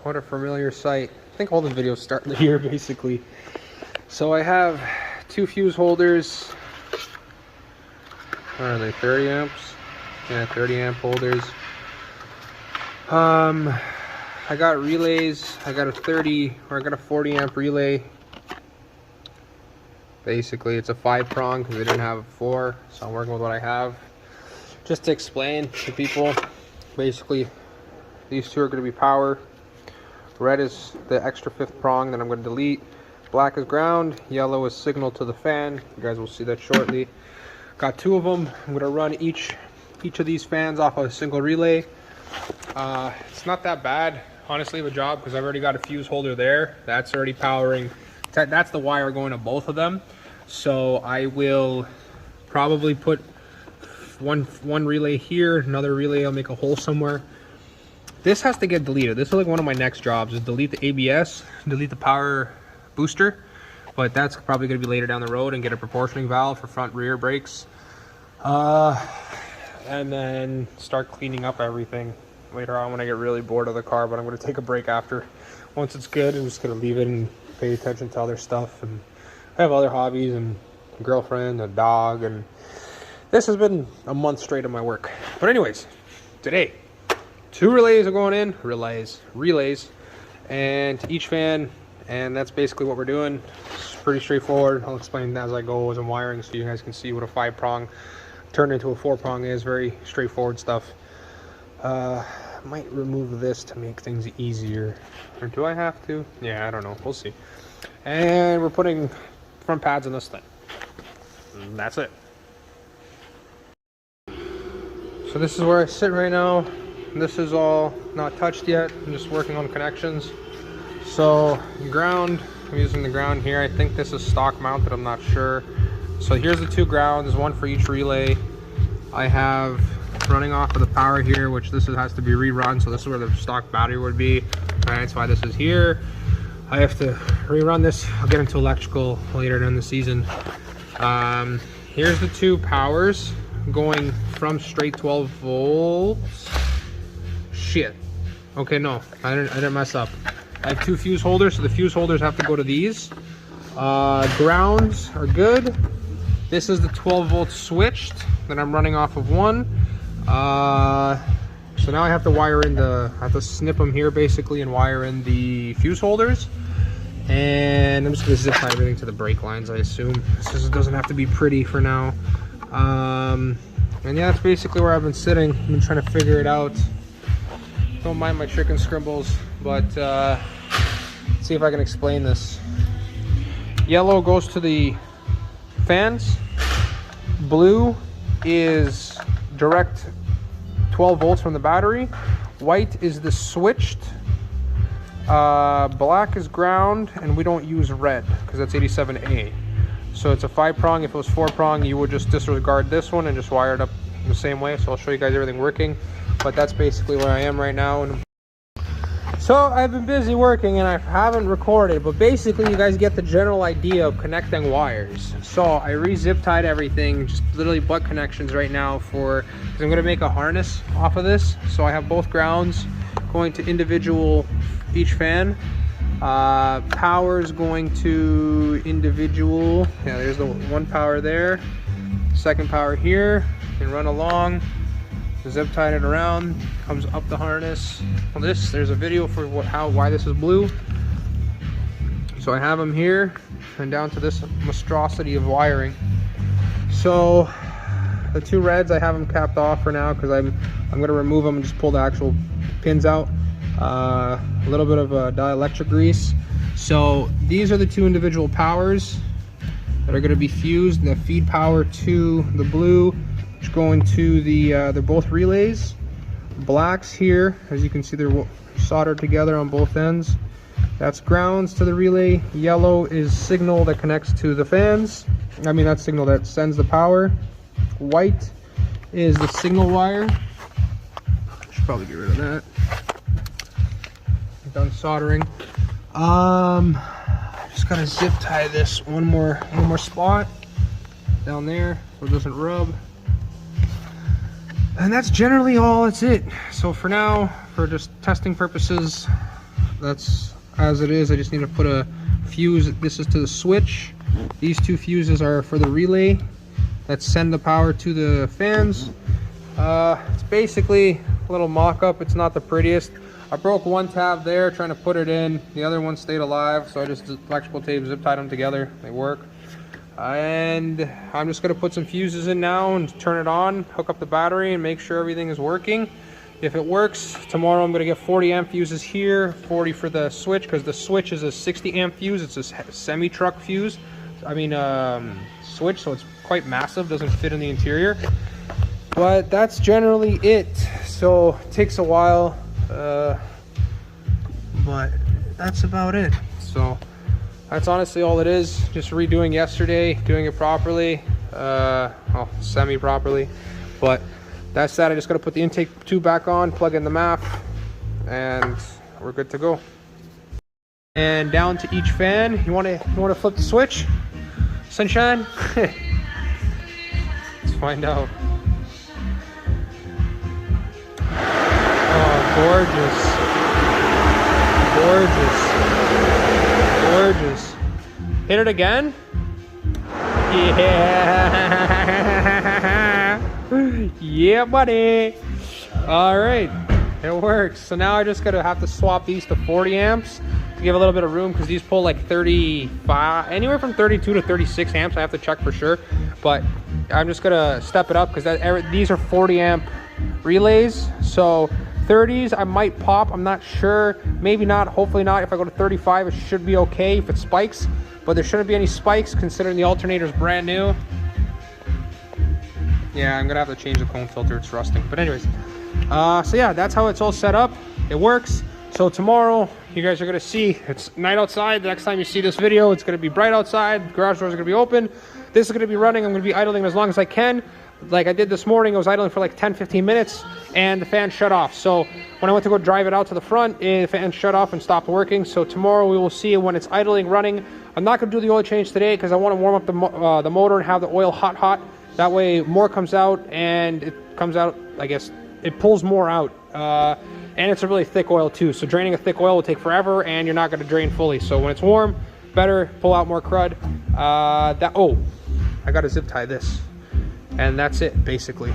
what a familiar sight. I think all the videos start here basically. So I have two fuse holders. What are they, 30 amps? Yeah, 30 amp holders. I got relays. I got a 40 amp relay. Basically, it's a 5-prong because they didn't have a 4, so I'm working with what I have. Just to explain to people, basically, these two are going to be power. Red is the extra 5th prong that I'm going to delete. Black is ground. Yellow is signal to the fan. You guys will see that shortly. Got 2 of them. I'm going to run each of these fans off of a single relay. It's not that bad, honestly, of a job because I've already got a fuse holder there. That's already powering. That's the wire going to both of them. So I will probably put one relay here, another relay, I'll make a hole somewhere. This has to get deleted. This is like one of my next jobs, is delete the ABS, delete the power booster. But that's probably going to be later down the road, and get a proportioning valve for front rear brakes. And then start cleaning up everything later on when I get really bored of the car. But I'm going to take a break after. Once it's good, I'm just going to leave it and pay attention to other stuff. And I have other hobbies and a girlfriend, a dog, and this has been a month straight of my work. But anyways, today, 2 relays are going in, relays, and to each fan, and that's basically what we're doing. It's pretty straightforward. I'll explain as I go as I'm wiring so you guys can see what a 5-prong turned into a 4-prong is. Very straightforward stuff. Might remove this to make things easier, or do I have to? Yeah, I don't know, we'll see. And we're putting front pads on this thing, and that's it. So this is where I sit right now. This is all not touched yet. I'm just working on connections. So ground, I'm using the ground here. I think this is stock mounted, I'm not sure. So here's the 2 grounds, one for each relay. I have running off of the power here, which has to be rerun. So this is where the stock battery would be. That's why this is here. I have to rerun this. I'll get into electrical later in the season. Here's the 2 powers going from straight 12 volts. Shit. Okay, no, I didn't mess up. I have 2 fuse holders, so the fuse holders have to go to these. Grounds are good. This is the 12 volt switched that I'm running off of one. So now I have to wire in I have to snip them here basically and wire in the fuse holders. And I'm just gonna zip tie everything to the brake lines, I assume. It doesn't have to be pretty for now. And yeah, that's basically where I've been sitting. I've been trying to figure it out. Don't mind my chicken scribbles, but let's see if I can explain this. Yellow goes to the fans. Blue is direct 12 volts from the battery. White is the switched. Black is ground, and we don't use red because that's 87A. So it's a 5-prong. If it was 4-prong, you would just disregard this one and just wire it up the same way. So I'll show you guys everything working. But that's basically where I am right now. And so I've been busy working and I haven't recorded, but basically you guys get the general idea of connecting wires. So I re-zip tied everything, just literally butt connections right now because I'm going to make a harness off of this. So I have both grounds going to each fan. Power's going to individual. Yeah, there's the 1 power there. 2nd power here. You can run along. Zip tied it around, comes up the harness. Well, there's a video for why this is blue. So I have them here and down to this monstrosity of wiring. So the 2 reds, I have them capped off for now because I'm going to remove them and just pull the actual pins out. A little bit of dielectric grease. So these are the 2 individual powers that are going to be fused. The feed power to the blue, going to they're both relays. Blacks here, as you can see, they're soldered together on both ends. That's grounds to the relay. Yellow is signal that connects to the fans. I mean, that's signal that sends the power. White is the signal wire. I should probably get rid of that. I'm done soldering. Just gotta zip tie this one more spot down there so it doesn't rub. And that's generally all. That's it. So for now, for just testing purposes, that's as it is. I just need to put a fuse. This is to the switch. These two fuses are for the relay that send the power to the fans. It's basically a little mock-up. It's not the prettiest. I broke one tab there trying to put it in. The other one stayed alive, so I just electrical tape zip tied them together. They work. And I'm just going to put some fuses in now and turn it on, hook up the battery, and make sure everything is working. If it works, tomorrow I'm going to get 40 amp fuses here, 40 for the switch, because the switch is a 60 amp fuse. It's a semi-truck fuse. Switch, so it's quite massive, doesn't fit in the interior. But that's generally it. So it takes a while, but that's about it. So that's honestly all it is. Just redoing yesterday, doing it properly, well, semi-properly. But that's that. I just got to put the intake tube back on, plug in the map, and we're good to go. And down to each fan. You want to flip the switch, sunshine? Let's find out. Oh, gorgeous, gorgeous, gorgeous. Hit it again. Yeah. Yeah, buddy. All right, it works. So now I just gotta have to swap these to 40 amps to give a little bit of room, because these pull like 35, anywhere from 32 to 36 amps. I have to check for sure, but I'm just gonna step it up because these are 40 amp relays. So 30s I might pop, I'm not sure, maybe not, hopefully not. If I go to 35 it should be okay if it spikes, but there shouldn't be any spikes considering the alternator is brand new. Yeah, I'm gonna have to change the cone filter, it's rusting. But anyways, so yeah, that's how it's all set up. It works. So tomorrow you guys are gonna see it's night outside. The next time you see this video, it's gonna be bright outside. The garage doors are gonna be open. This is gonna be running. I'm gonna be idling as long as I can. Like I did this morning, I was idling for like 10-15 minutes and the fan shut off. So when I went to go drive it out to the front, the fan shut off and stopped working. So tomorrow we will see when it's idling, running. I'm not gonna do the oil change today because I want to warm up the motor and have the oil hot. That way more comes out, and it comes out, I guess, it pulls more out. And it's a really thick oil too. So draining a thick oil will take forever and you're not gonna drain fully. So when it's warm, better pull out more crud. Oh, I gotta zip tie this. And that's it, basically.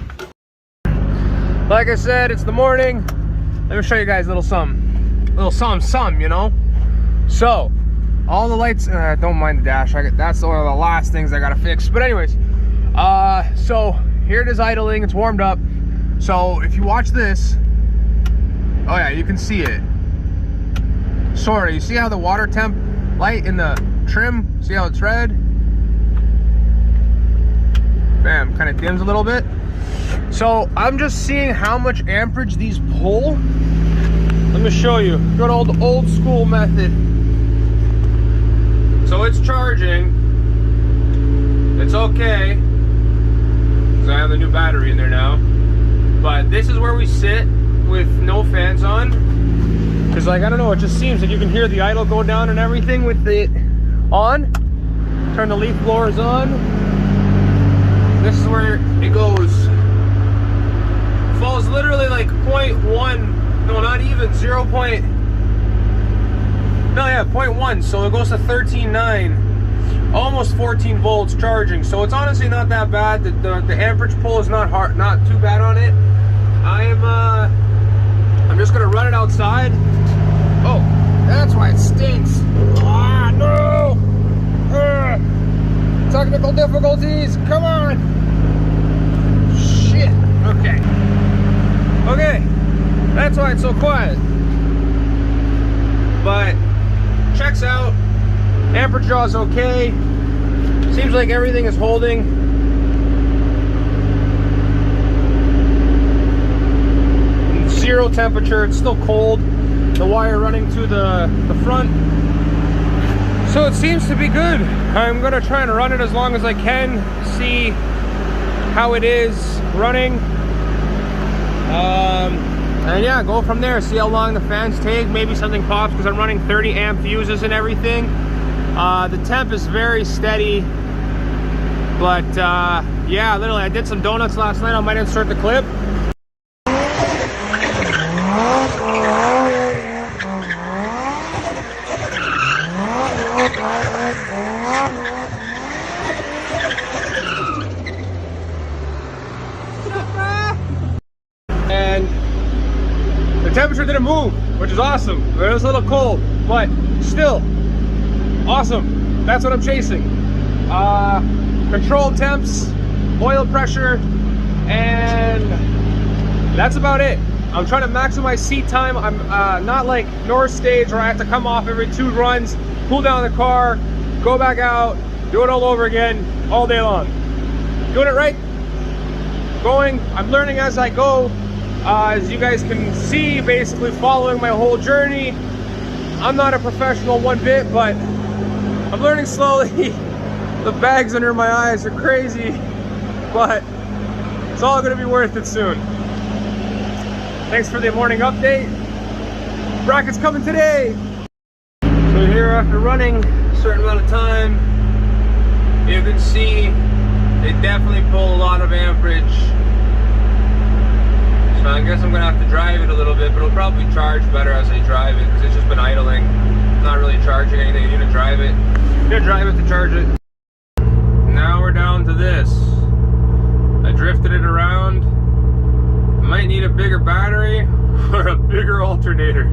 Like I said, it's the morning. Let me show you guys a little something. A little something, you know? So, all the lights, don't mind the dash. That's one of the last things I gotta fix. But anyways, so here it is idling, it's warmed up. So if you watch this, oh yeah, you can see it. Sorry, you see how the water temp light in the trim, see how it's red? Bam, kind of dims a little bit. So I'm just seeing how much amperage these pull. Let me show you. Good old school method. So it's charging. It's okay, because I have the new battery in there now. But this is where we sit with no fans on. Because like, I don't know, it just seems that you can hear the idle go down and everything with it on. Turn the leaf blowers on. This is where it goes. Falls literally like 0.1, no, not even 0. No, yeah, 0.1. So it goes to 13.9, almost 14 volts charging. So it's honestly not that bad. The amperage pull is not too bad on it. I'm just gonna run it outside. Oh, that's why it stinks. Ah, no! Technical difficulties, come on! Shit, okay. Okay, that's why it's so quiet. But, checks out. Amperage draw is okay. Seems like everything is holding. Zero temperature, it's still cold. The wire running to the front. So it seems to be good. I'm gonna try and run it as long as I can, see how it is running. And yeah, go from there, see how long the fans take. Maybe something pops because I'm running 30 amp fuses and everything. The temp is very steady. But yeah, literally I did some donuts last night. I might insert the clip. move, which is awesome. It was a little cold, but still awesome. That's what I'm chasing. Controlled temps, oil pressure, and that's about it. I'm trying to maximize seat time. I'm not like North Stage where I have to come off every 2 runs, cool down the car, go back out, do it all over again all day long. Doing it right, I'm learning as I go. As you guys can see, basically following my whole journey. I'm not a professional one bit, but I'm learning slowly. The bags under my eyes are crazy, but it's all gonna be worth it soon. Thanks for the morning update. Bracket's coming today. So here, after running a certain amount of time, you can see they definitely pull a lot of amperage. So I guess I'm gonna have to drive it a little bit, but it'll probably charge better as I drive it because it's just been idling, not really charging anything. You need to drive it. You need to drive it to charge it. Now we're down to this. I drifted it around. Might need a bigger battery or a bigger alternator.